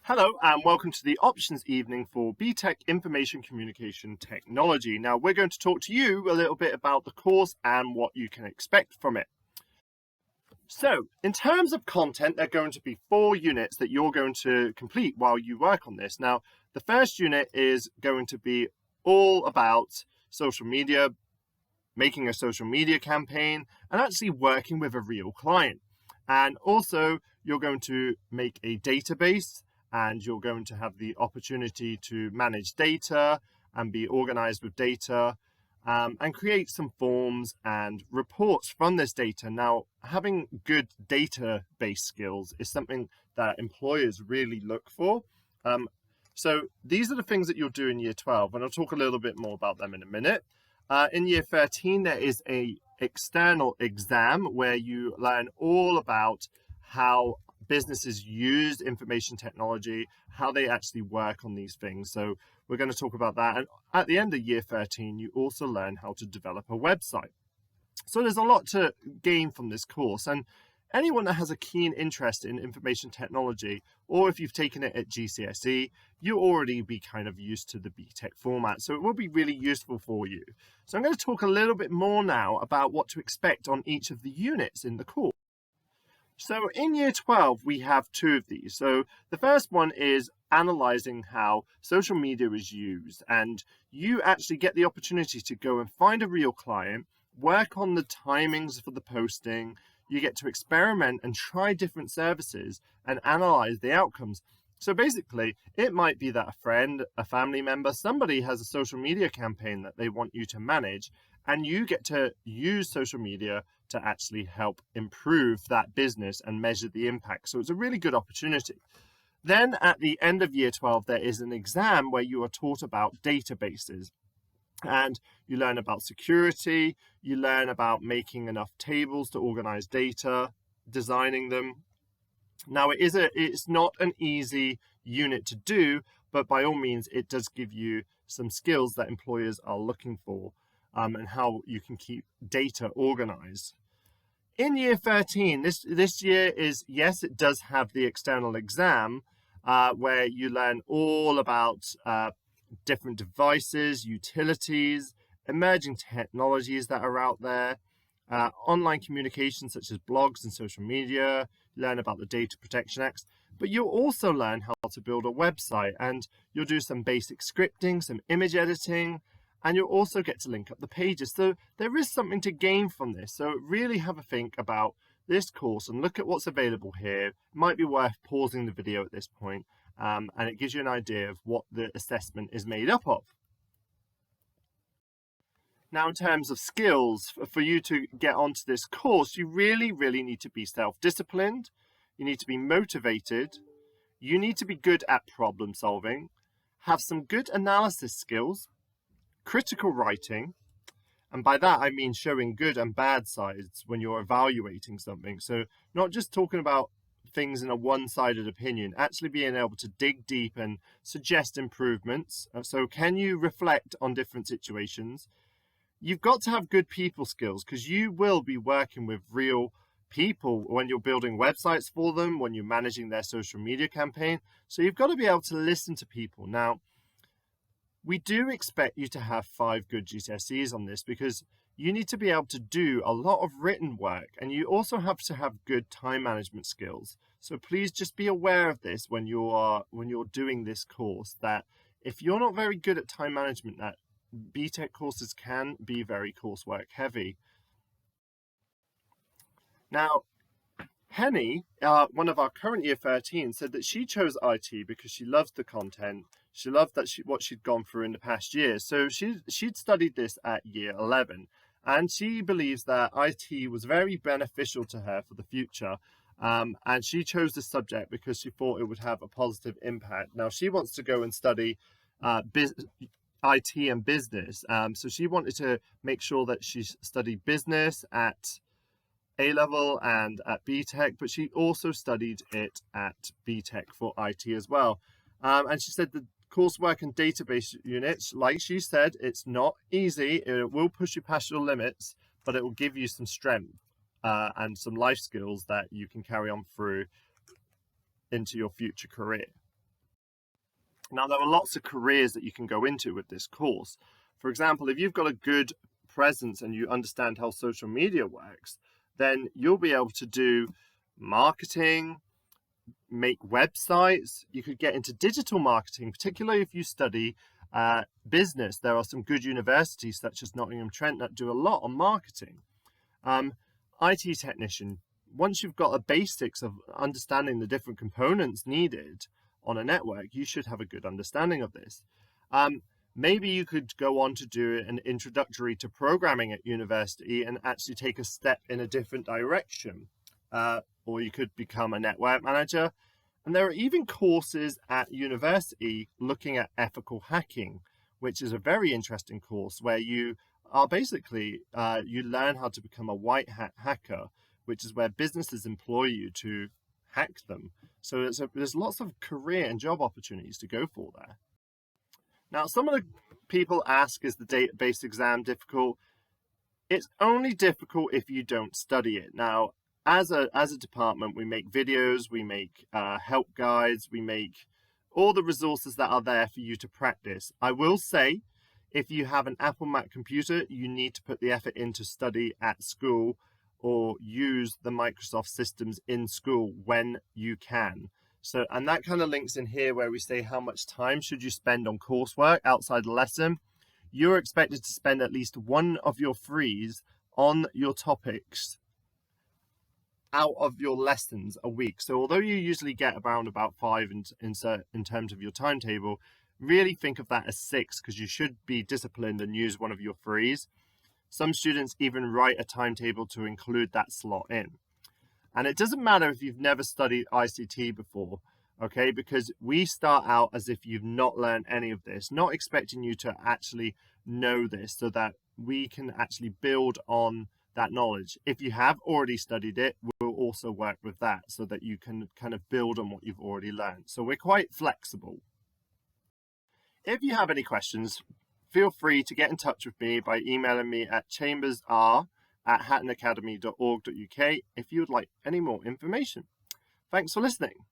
Hello and welcome to the options evening for BTEC Information Communication Technology. Now we're going to talk to you a little bit about the course and what you can expect from it. So in terms of content, there are going to be 4 units that you're going to complete while you work on this. Now the first unit is going to be all about social media, making a social media campaign and actually working with a real client. And also you're going to make a database, and you're going to have the opportunity to manage data and be organized with data and create some forms and reports from this data. Now, having good database skills is something that employers really look for. So these are the things that you'll do in year 12, and I'll talk a little bit more about them in a minute. In year 13, there is an external exam where you learn all about how businesses use information technology, how they actually work on these things. So we're going to talk about that. And at the end of year 13, you also learn how to develop a website. So there's a lot to gain from this course. And anyone that has a keen interest in information technology, or if you've taken it at GCSE, you'll already be kind of used to the BTEC format. So it will be really useful for you. So I'm going to talk a little bit more now about what to expect on each of the units in the course. So in year 12, we have 2 of these. So the first one is analyzing how social media is used, and you actually get the opportunity to go and find a real client, work on the timings for the posting. You get to experiment and try different services and analyze the outcomes. So basically, it might be that a friend, a family member, somebody has a social media campaign that they want you to manage, and you get to use social media to actually help improve that business and measure the impact. So it's a really good opportunity. Then at the end of year 12, there is an exam where you are taught about databases. And you learn about security, you learn about making enough tables to organize data, designing them. Now it's not an easy unit to do, but by all means, it does give you some skills that employers are looking for, and how you can keep data organized. In year 13, this year is, yes, it does have the external exam, where you learn all about different devices, utilities, emerging technologies that are out there, online communication such as blogs and social media, learn about the Data Protection Act, but you'll also learn how to build a website, and you'll do some basic scripting, some image editing, and you'll also get to link up the pages. So there is something to gain from this. So really have a think about this course and look at what's available here. It might be worth pausing the video at this point, and it gives you an idea of what the assessment is made up of. Now, in terms of skills, for you to get onto this course, you really need to be self-disciplined. You need to be motivated. You need to be good at problem solving, have some good analysis skills, critical writing, and by that I mean showing good and bad sides when you're evaluating something. So not just talking about things in a one-sided opinion, actually being able to dig deep and suggest improvements. So can you reflect on different situations? You've got to have good people skills, because you will be working with real people when you're building websites for them, when you're managing their social media campaign. So you've got to be able to listen to people. Now, we do expect you to have 5 good GCSEs on this, because you need to be able to do a lot of written work, and you also have to have good time management skills. So please just be aware of this when you're doing this course, that if you're not very good at time management, that BTEC courses can be very coursework heavy. Now, Henny, one of our current year 13, said that she chose IT because she loves the content. She loved what she'd gone through in the past year. So she'd studied this at year 11, and she believes that IT was very beneficial to her for the future. And she chose the subject because she thought it would have a positive impact. Now, she wants to go and study IT and business. So she wanted to make sure that she studied business at A-level and at BTEC, but she also studied it at BTEC for IT as well. And she said the coursework and database units, like she said, it's not easy. It will push you past your limits, but it will give you some strength and some life skills that you can carry on through into your future career. Now, there are lots of careers that you can go into with this course. For example, if you've got a good presence and you understand how social media works, then you'll be able to do marketing, make websites. You could get into digital marketing, particularly if you study business. There are some good universities such as Nottingham Trent that do a lot on marketing. IT technician, once you've got the basics of understanding the different components needed on a network, you should have a good understanding of this. Maybe you could go on to do an introductory to programming at university and actually take a step in a different direction. Or you could become a network manager. And there are even courses at university looking at ethical hacking, which is a very interesting course where you are basically, you learn how to become a white hat hacker, which is where businesses employ you to hack them. So there's lots of career and job opportunities to go for there. Now, some of the people ask, is the database exam difficult? It's only difficult if you don't study it. Now, as a department, we make videos, we make help guides, we make all the resources that are there for you to practice. I will say, if you have an Apple Mac computer, you need to put the effort in to study at school or use the Microsoft systems in school when you can. So, and that kind of links in here where we say how much time should you spend on coursework outside the lesson. You're expected to spend at least one of your frees on your topics out of your lessons a week. So although you usually get around about 5 in terms of your timetable, really think of that as 6 because you should be disciplined and use one of your frees. Some students even write a timetable to include that slot in. And it doesn't matter if you've never studied ICT before, okay? Because we start out as if you've not learned any of this, not expecting you to actually know this so that we can actually build on that knowledge. If you have already studied it, we'll also work with that so that you can kind of build on what you've already learned. So we're quite flexible. If you have any questions, feel free to get in touch with me by emailing me at chambersr@hattonacademy.org.uk if you would like any more information. Thanks for listening.